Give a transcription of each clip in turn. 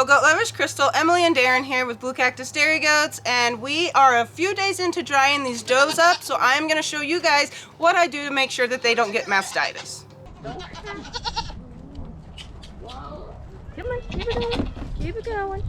Hello goat lovers, Crystal, Emily, and Darren here with Blue Cactus Dairy Goats, and we are a few days into drying these does up, so I'm going to show you guys what I do to make sure that they don't get mastitis. Come on, keep it going. Keep it going.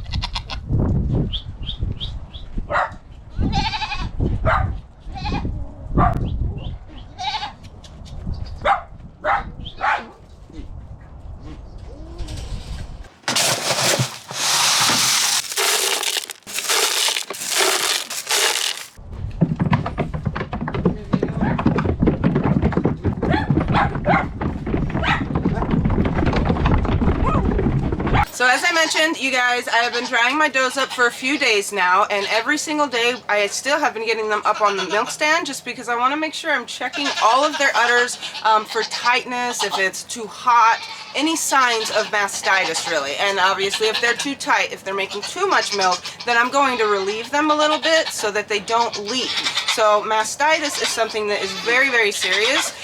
So as I mentioned, you guys, I have been drying my does up for a few days now, and every single day I still have been getting them up on the milk stand just because I want to make sure I'm checking all of their udders for tightness, if it's too hot, any signs of mastitis really. And obviously if they're too tight, if they're making too much milk, then I'm going to relieve them a little bit so that they don't leak. So mastitis is something that is very, very serious.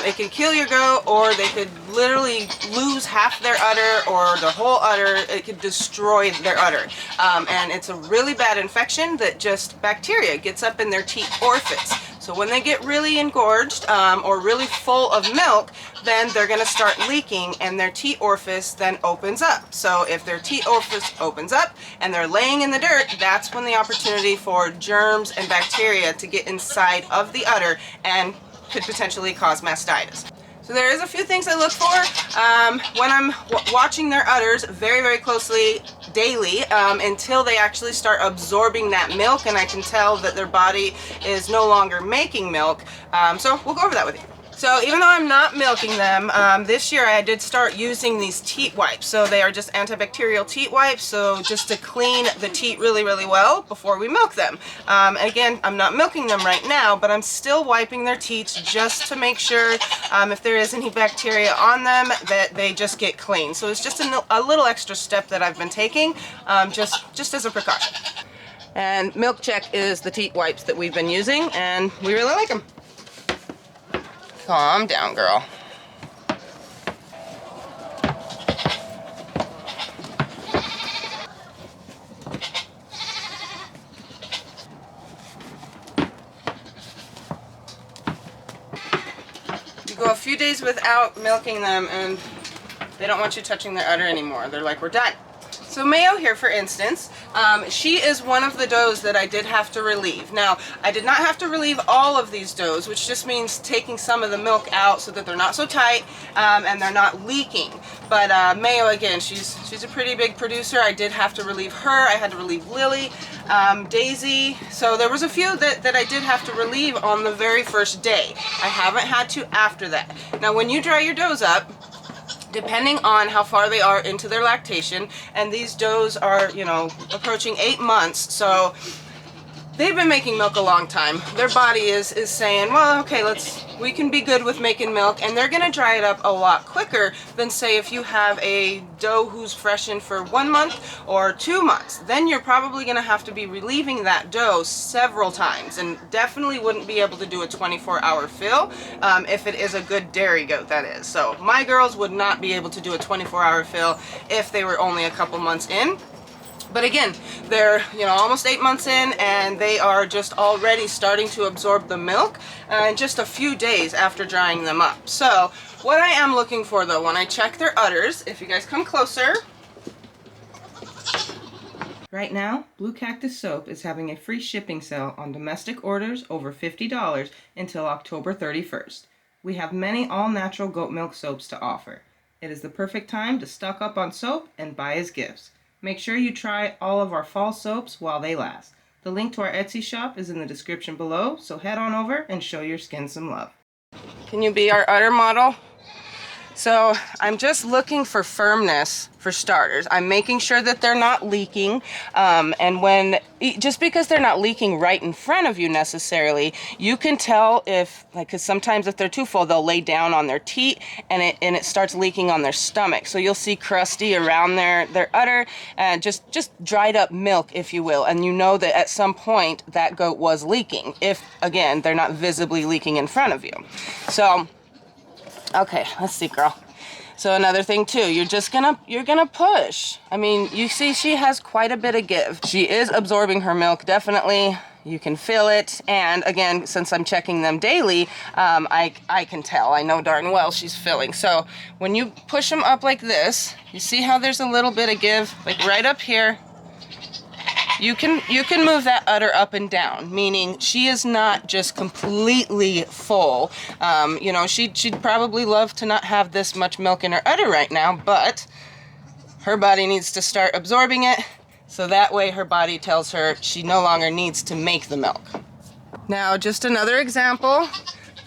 It can kill your goat, or they could literally lose half their udder or the whole udder. It could destroy their udder. And it's a really bad infection that just bacteria gets up in their teat orifice. So when they get really engorged or really full of milk, then they're going to start leaking and their teat orifice then opens up. So if their teat orifice opens up and they're laying in the dirt, that's when the opportunity for germs and bacteria to get inside of the udder and could potentially cause mastitis. So there is a few things I look for when I'm watching their udders very, very closely daily until they actually start absorbing that milk and I can tell that their body is no longer making milk. So we'll go over that with you. So even though I'm not milking them, this year I did start using these teat wipes. So they are just antibacterial teat wipes, so just to clean the teat really, really well before we milk them. Again, I'm not milking them right now, but I'm still wiping their teats just to make sure if there is any bacteria on them that they just get clean. So it's just a little extra step that I've been taking just as a precaution. And Milk Check is the teat wipes that we've been using, and we really like them. Calm down, girl. You go a few days without milking them and they don't want you touching their udder anymore. They're like, we're done. So Mayo here, for instance, she is one of the does that I did have to relieve. Now, I did not have to relieve all of these does, which just means taking some of the milk out so that they're not so tight and they're not leaking. But Mayo, again, she's a pretty big producer. I did have to relieve her. I had to relieve Lily, Daisy. So there was a few that I did have to relieve on the very first day. I haven't had to after that. Now, when you dry your does up, depending on how far they are into their lactation, and these does are, you know, approaching 8 months, so they've been making milk a long time. Their body is saying, well, okay, we can be good with making milk, and they're gonna dry it up a lot quicker than, say, if you have a doe who's freshened for 1 month or 2 months. Then you're probably gonna have to be relieving that doe several times, and definitely wouldn't be able to do a 24-hour fill if it is a good dairy goat, that is. So my girls would not be able to do a 24-hour fill if they were only a couple months in. But again, they're, you know, almost 8 months in, and they are just already starting to absorb the milk in just a few days after drying them up. So what I am looking for, though, when I check their udders, if you guys come closer. Right now, Blue Cactus Soap is having a free shipping sale on domestic orders over $50 until October 31st. We have many all-natural goat milk soaps to offer. It is the perfect time to stock up on soap and buy as gifts. Make sure you try all of our fall soaps while they last. The link to our Etsy shop is in the description below, so head on over and show your skin some love. Can you be our udder model? So I'm just looking for firmness for starters. I'm making sure that they're not leaking, and just because they're not leaking right in front of you necessarily, you can tell if, like, because sometimes if they're too full, they'll lay down on their teat and it starts leaking on their stomach. So you'll see crusty around their udder and just dried up milk, if you will, and you know that at some point that goat was leaking, if again they're not visibly leaking in front of you. So okay, let's see, girl. So another thing too, you're gonna push. I mean, you see she has quite a bit of give. She is absorbing her milk, definitely. You can feel it, and again, since I'm checking them daily, I can tell. I know darn well she's filling. So when you push them up like this, you see how there's a little bit of give, like right up here. You can move that udder up and down, meaning she is not just completely full. You know, she'd probably love to not have this much milk in her udder right now, but her body needs to start absorbing it. So that way her body tells her she no longer needs to make the milk. Now, just another example.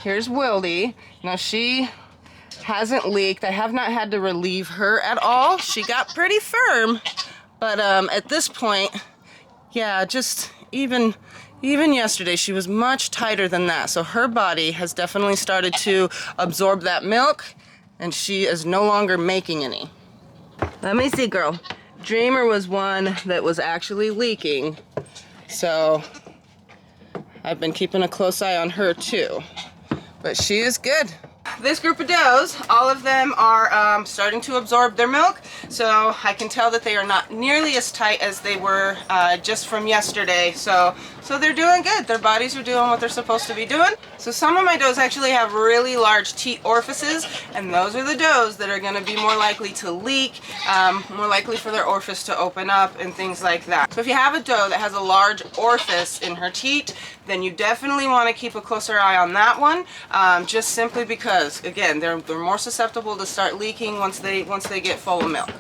Here's Wildy. Now, she hasn't leaked. I have not had to relieve her at all. She got pretty firm, but at this point, yeah, just even yesterday, she was much tighter than that. So her body has definitely started to absorb that milk, and she is no longer making any. Let me see, girl. Dreamer was one that was actually leaking, so I've been keeping a close eye on her too, but she is good. This group of does, all of them are starting to absorb their milk, so I can tell that they are not nearly as tight as they were just from yesterday. So they're doing good. Their bodies are doing what they're supposed to be doing. So some of my does actually have really large teat orifices, and those are the does that are going to be more likely to leak, more likely for their orifice to open up and things like that. So if you have a doe that has a large orifice in her teat, then you definitely want to keep a closer eye on that one, just simply because, again, they're more susceptible to start leaking once they get full of milk.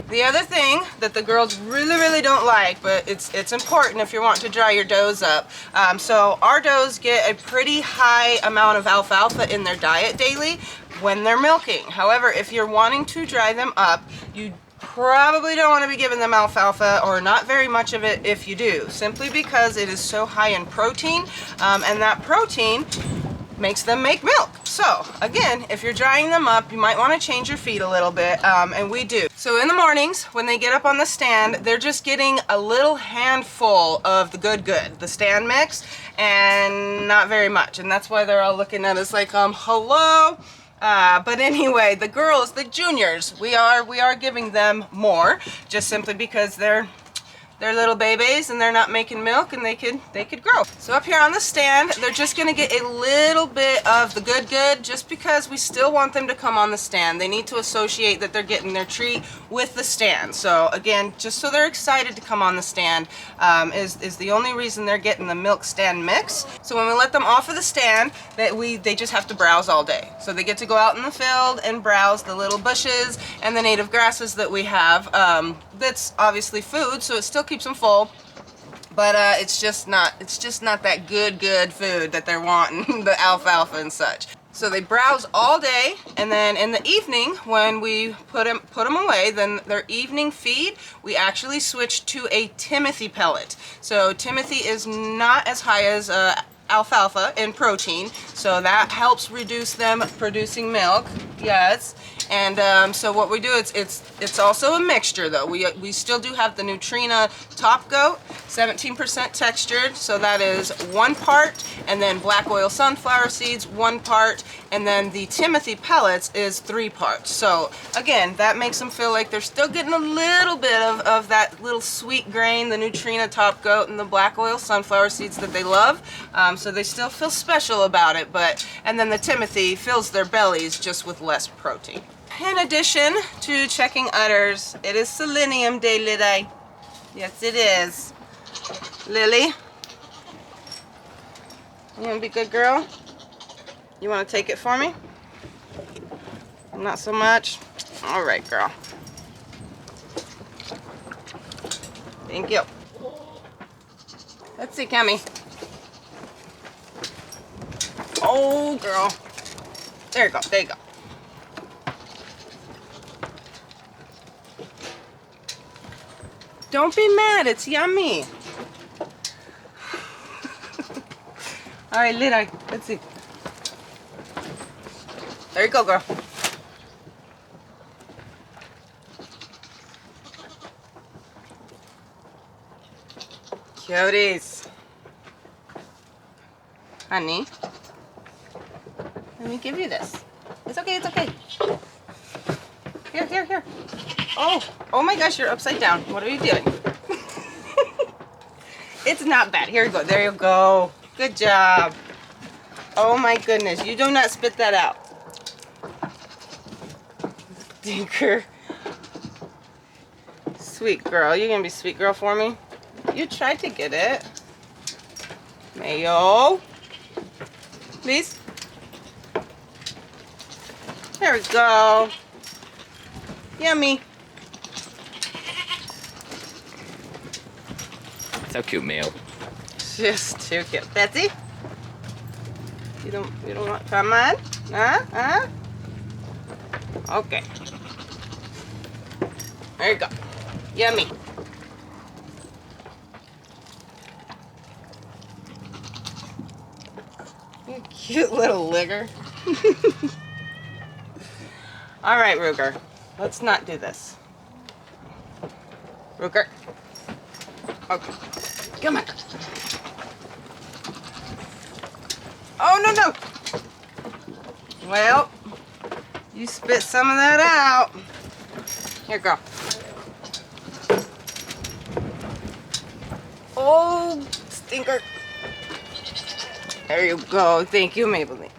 The other thing that the girls really don't like, but it's important if you want to dry your does up. So our does get a pretty high amount of alfalfa in their diet daily when they're milking. However, if you're wanting to dry them up, you probably don't want to be giving them alfalfa, or not very much of it if you do, simply because it is so high in protein, and that protein makes them make milk. So again, if you're drying them up, you might want to change your feed a little bit, and we do. So in the mornings when they get up on the stand, they're just getting a little handful of the good, the stand mix, and not very much, and that's why they're all looking at us like, hello. But anyway, the girls, the juniors, we are giving them more, just simply because they're little babies and they're not making milk, and they could grow. So up here on the stand, they're just gonna get a little bit of the good, just because we still want them to come on the stand. They need to associate that they're getting their treat with the stand. So again, just so they're excited to come on the stand is the only reason they're getting the milk stand mix. So when we let them off of the stand, they just have to browse all day. So they get to go out in the field and browse the little bushes and the native grasses that we have. That's obviously food, so it still keeps them full, but it's just not that good food that they're wanting, the alfalfa and such. So they browse all day, and then in the evening when we put them away, then their evening feed, we actually switch to a Timothy pellet. So Timothy is not as high as alfalfa in protein, so that helps reduce them producing milk. Yes. And so what we do, it's also a mixture though. We still do have the Nutrina Top Goat, 17% textured, so that is 1 part, and then black oil sunflower seeds 1 part, and then the Timothy pellets is 3 parts. So again, that makes them feel like they're still getting a little bit of that little sweet grain, the Nutrina Top Goat and the black oil sunflower seeds that they love. So they still feel special about it, and then the Timothy fills their bellies just with less protein. In addition to checking udders, it is selenium day, Lily. Yes, it is. Lily, you want to be a good girl? You want to take it for me? Not so much? All right, girl. Thank you. Let's see, Cammy. Oh, girl. There you go. There you go. Don't be mad, it's yummy. All right, Lily, let's see. There you go, girl. Cuties. Honey, let me give you this. It's okay, it's okay. Here, here, here. Oh my gosh, you're upside down. What are you doing? It's not bad. Here you go. There you go. Good job. Oh my goodness. You do not spit that out. Stinker. Sweet girl. You gonna be sweet girl for me? You tried to get it. Mayo. Please. There we go. Yummy. So cute, Mayo. Just too cute. Betsy? You don't want, come on. Huh? Okay. There you go. Yummy. You cute little ligger. All right, Ruger. Let's not do this. Ruger. Okay. Come on. Oh, no. Well, you spit some of that out. Here, go. Oh, stinker. There you go. Thank you, Maybelline.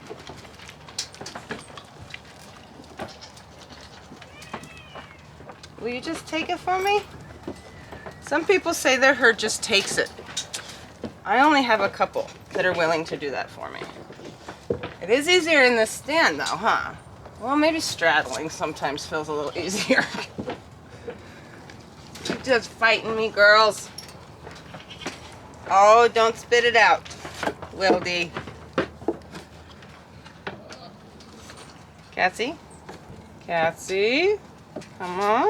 Will you just take it for me? Some people say their herd just takes it. I only have a couple that are willing to do that for me. It is easier in the stand though, huh? Well, maybe straddling sometimes feels a little easier. You're just fighting me, girls. Oh, don't spit it out, Wildy. Catsy? Catsy? Come on.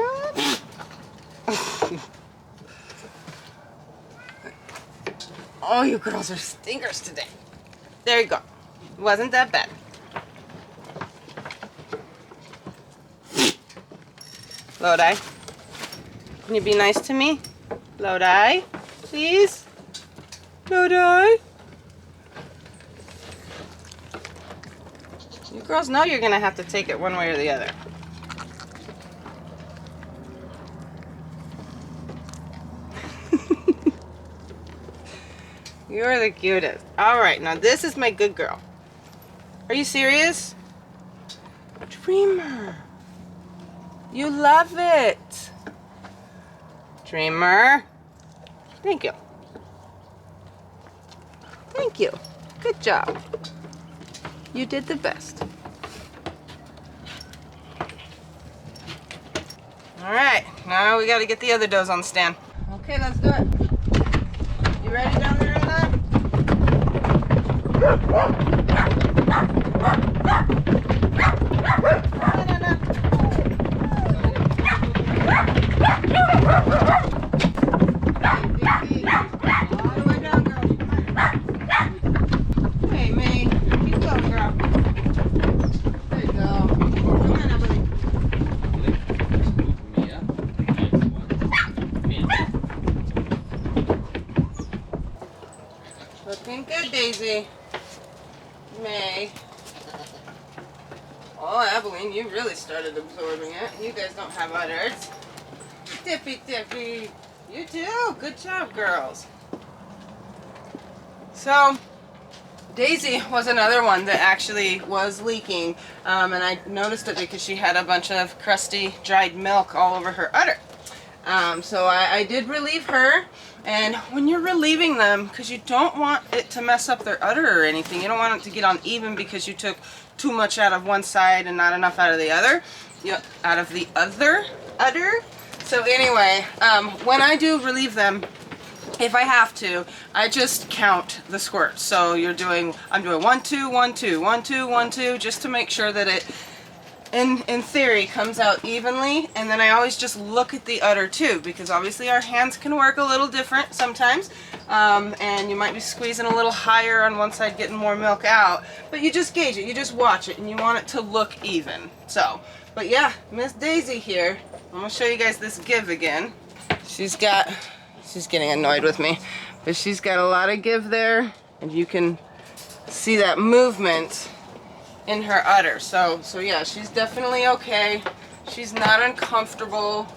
Oh, you girls are stinkers today. There you go. Wasn't that bad. Lodi, can you be nice to me? Lodi, please? Lodi? You girls know you're gonna have to take it one way or the other. You're the cutest. All right, now this is my good girl. Are you serious? Dreamer. You love it. Dreamer. Thank you. Thank you. Good job. You did the best. All right, now we got to get the other does on the stand. Okay, let's do it. You ready down there, Anna? Hey, May. Keep going, girl. There you go. Come on, Emily. Looking good, Daisy. May. Oh, Evelyn, you really started absorbing it. You guys don't have udders. Tippy. You too. Good job, girls. So, Daisy was another one that actually was leaking, and I noticed it because she had a bunch of crusty, dried milk all over her udder. So I did relieve her, and when you're relieving them, because you don't want it to mess up their udder or anything, you don't want it to get uneven because you took too much out of one side and not enough out of the other, out of the other udder. So anyway, when I do relieve them, if I have to, I just count the squirts. So I'm doing 1, 2, 1, 2, 1, 2, 1, 2, just to make sure that it, in theory, comes out evenly. And then I always just look at the udder too, because obviously our hands can work a little different sometimes. And you might be squeezing a little higher on one side, getting more milk out. But you just gauge it, you just watch it, and you want it to look even. So, but yeah, Miss Daisy here. I'm gonna show you guys this give again. She's getting annoyed with me. But she's got a lot of give there, and you can see that movement in her udder. So yeah, she's definitely okay. She's not uncomfortable.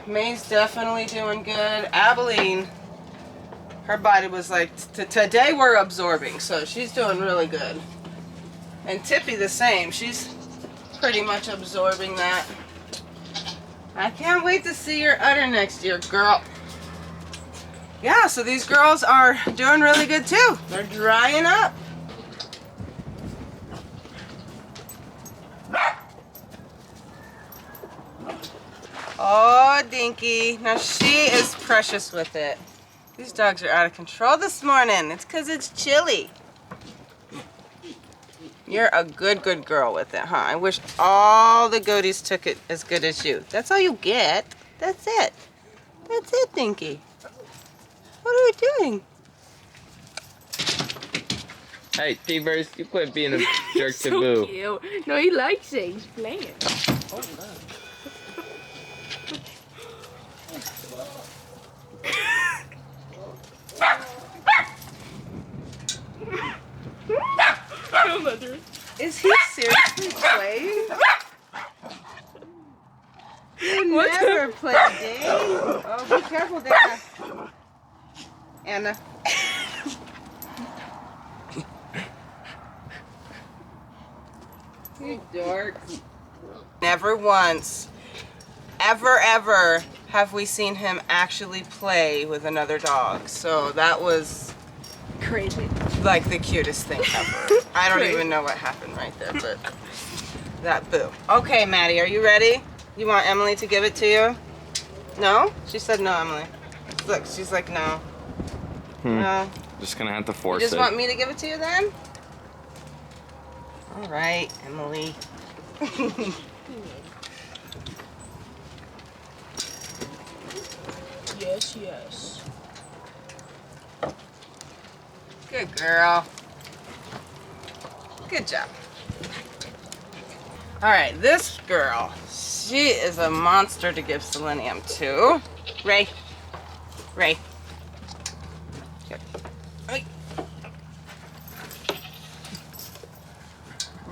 May's definitely doing good. Abilene, her body was like, today we're absorbing, so she's doing really good. And Tippy the same. She's pretty much absorbing that. I can't wait to see your udder next year, girl. Yeah, so these girls are doing really good too. They're drying up. Oh, Dinky. Now she is precious with it. These dogs are out of control this morning. It's because it's chilly. You're a good girl with it, huh? I wish all the goaties took it as good as you. That's all you get. That's it. That's it, Dinky. What are you doing? Hey, T-Verse, you quit being a jerk to So Boo. cute. No, he likes it. He's playing. Oh, no. Is he seriously playing? You never play, Dave. Oh, be careful, Dana. Anna. You dork. Never once, ever have we seen him actually play with another dog. So that was Crazy. like the cutest thing ever. I don't even know what happened right there, but that Boo. Okay, Maddie, are you ready? You want Emily to give it to you? No? She said no, Emily. Look, she's like, no. No. Just gonna have to You force just it. want me to give it to you then? All right, Emily. Yes, yes. Good girl. Good job. All right, this girl, she is a monster to give selenium to. Ray. Ray. Here. Ray.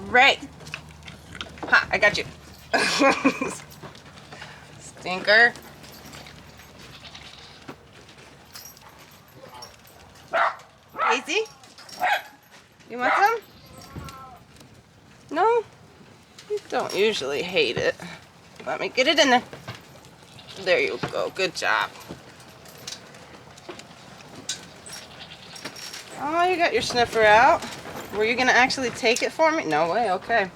Ray. Ha, I got you. Stinker. Daisy? You want some? No? You don't usually hate it. Let me get it in there. There you go. Good job. Oh, you got your sniffer out. Were you going to actually take it for me? No way. Okay.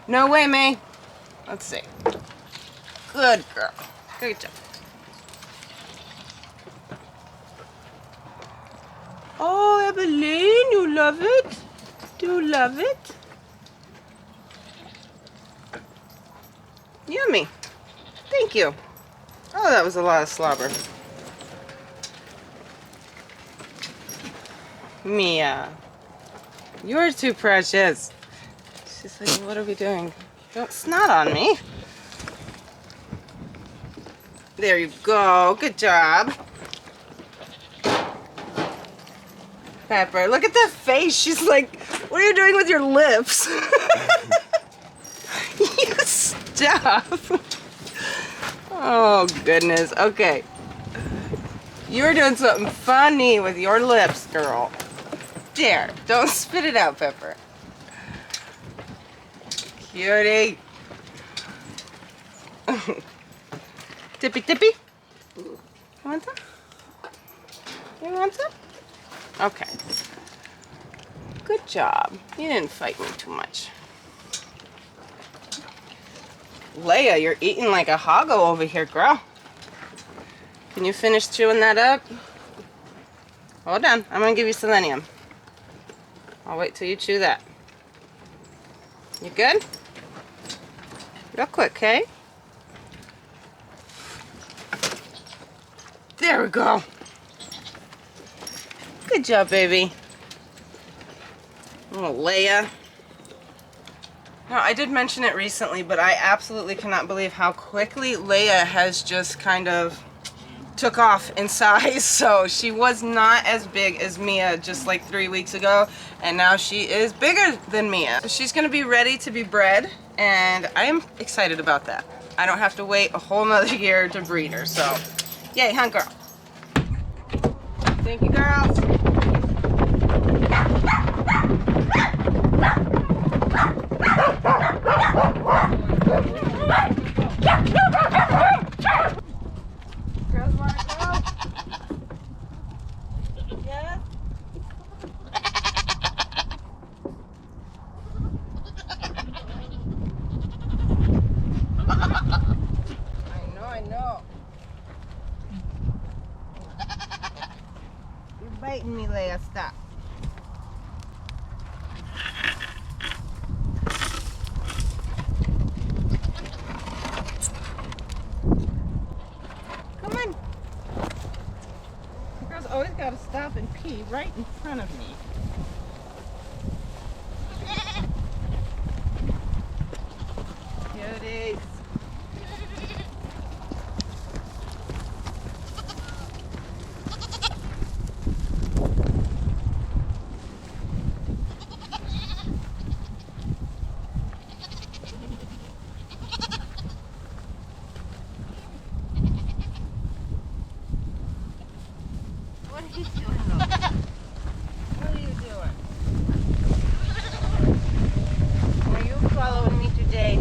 No way, May. Let's see. Good girl. Good job. Oh, Evelyn, you love it? Do you love it? Yummy. Thank you. Oh, that was a lot of slobber. Mia, you're too precious. She's like, what are we doing? Don't snot on me. There you go. Good job. Pepper, look at that face. She's like, what are you doing with your lips? You stop. Oh, goodness. Okay. You're doing something funny with your lips, girl. There. Don't spit it out, Pepper. Cutie. Tippy, tippy. You want some? You want some? Okay. Good job. You didn't fight me too much. Leia, you're eating like a hoggo over here, girl. Can you finish chewing that up? Hold on. I'm going to give you selenium. I'll wait till you chew that. You good? Real quick, okay? There we go. Good job, baby. Oh, Leia. Now, I did mention it recently, but I absolutely cannot believe how quickly Leia has just kind of took off in size, so she was not as big as Mia just like 3 weeks ago, and now she is bigger than Mia. So she's gonna be ready to be bred, and I am excited about that. I don't have to wait a whole nother year to breed her, so yay, huh, girl? Thank you, girls. Girls wanna go? Yes? I know. You're biting me, Leia, stop. Come on. You girls always gotta stop and pee right in front of me. Cuties. What are you doing, Lola? What are you doing? Are you following me today?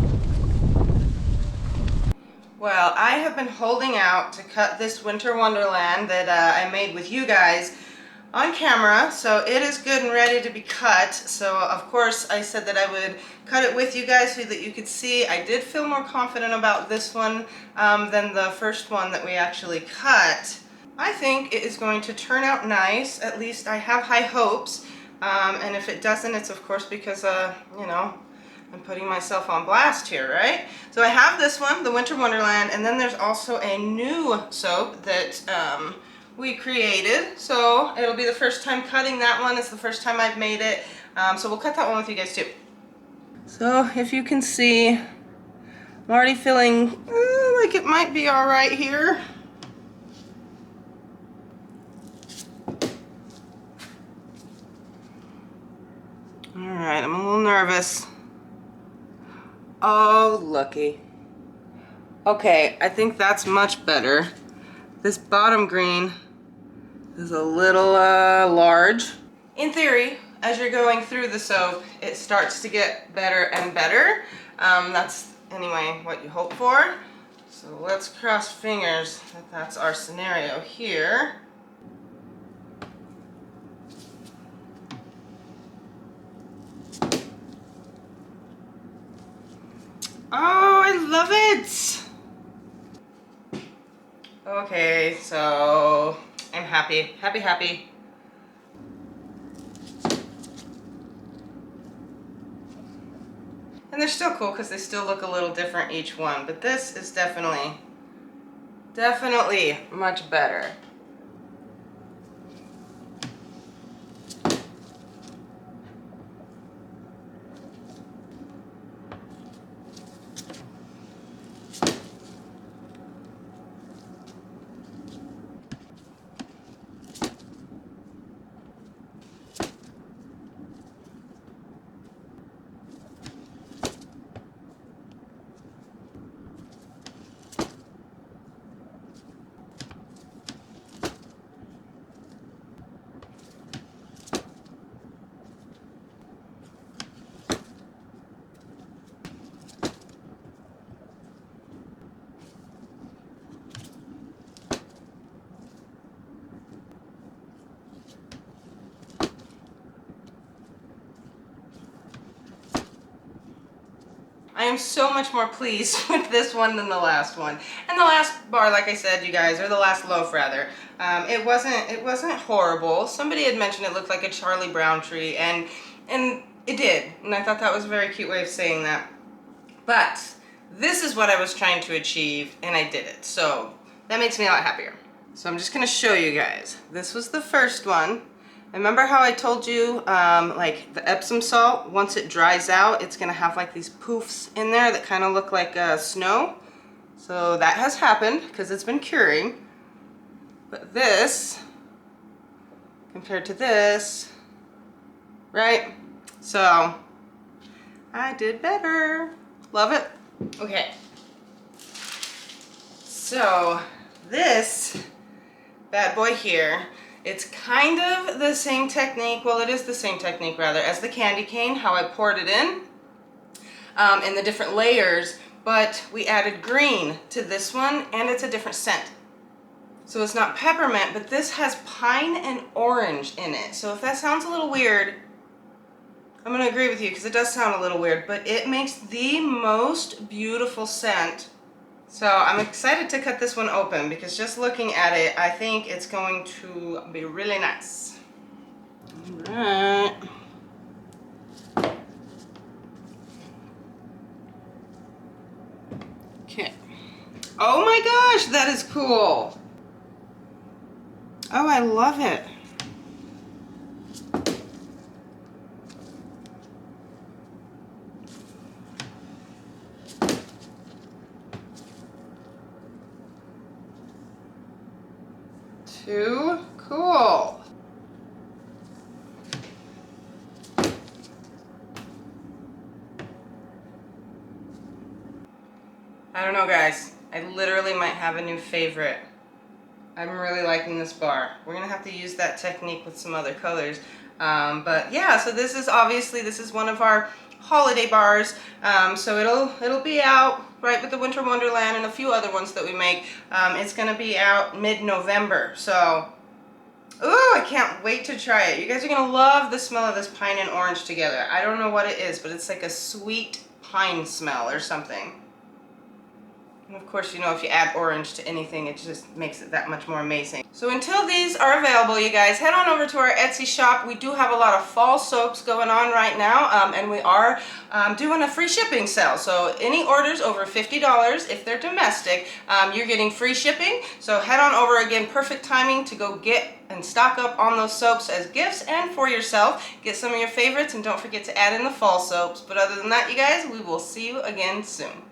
Well, I have been holding out to cut this winter wonderland that I made with you guys on camera, so it is good and ready to be cut. So of course I said that I would cut it with you guys so that you could see. I did feel more confident about this one than the first one that we actually cut. I think it is going to turn out nice. At least I have high hopes, and if it doesn't, it's of course because you know, I'm putting myself on blast here, right? So I have this one, the Winter Wonderland, and then there's also a new soap that we created. So it'll be the first time cutting that one. It's the first time I've made it. So we'll cut that one with you guys too. So if you can see, I'm already feeling like it might be all right here. All right, I'm a little nervous. Oh, looky. Okay, I think that's much better. This bottom green is a little large. In theory, as you're going through the soap, it starts to get better and better. That's anyway what you hope for. So let's cross fingers that that's our scenario here. Oh, I love it! Okay, so I'm happy. Happy. And they're still cool because they still look a little different each one, but this is definitely much better. I am so much more pleased with this one than the last one. And the last bar, like I said, you guys, or the last loaf rather, it wasn't horrible. Somebody had mentioned it looked like a Charlie Brown tree, and it did. And I thought that was a very cute way of saying that. But this is what I was trying to achieve, and I did it. So that makes me a lot happier. So I'm just gonna show you guys. This was the first one. Remember how I told you, like the Epsom salt, once it dries out, it's gonna have like these poofs in there that kind of look like snow. So that has happened because it's been curing. But this, compared to this, right? So, I did better. Love it. Okay. So, this bad boy here, it's kind of the same technique, well, it is the same technique rather, as the candy cane, how I poured it in the different layers, but we added green to this one, and it's a different scent. So it's not peppermint, but this has pine and orange in it. So if that sounds a little weird, I'm going to agree with you because it does sound a little weird, but it makes the most beautiful scent. So I'm excited to cut this one open because just looking at it, I think it's going to be really nice. All right. Okay. Oh my gosh, that is cool. Oh, I love it. Too cool. I don't know, guys. I literally might have a new favorite. I'm really liking this bar. We're gonna have to use that technique with some other colors. But yeah, so this is obviously, this is one of our holiday bars. So it'll be out right with the Winter Wonderland and a few other ones that we make. It's gonna be out mid-November. So, ooh, I can't wait to try it. You guys are gonna love the smell of this pine and orange together. I don't know what it is, but it's like a sweet pine smell or something. And of course, you know, if you add orange to anything, it just makes it that much more amazing. So until these are available, you guys, head on over to our Etsy shop. We do have a lot of fall soaps going on right now, and we are doing a free shipping sale. So any orders over $50, if they're domestic, you're getting free shipping. So head on over again, perfect timing to go get and stock up on those soaps as gifts and for yourself. Get some of your favorites and don't forget to add in the fall soaps. But other than that, you guys, we will see you again soon.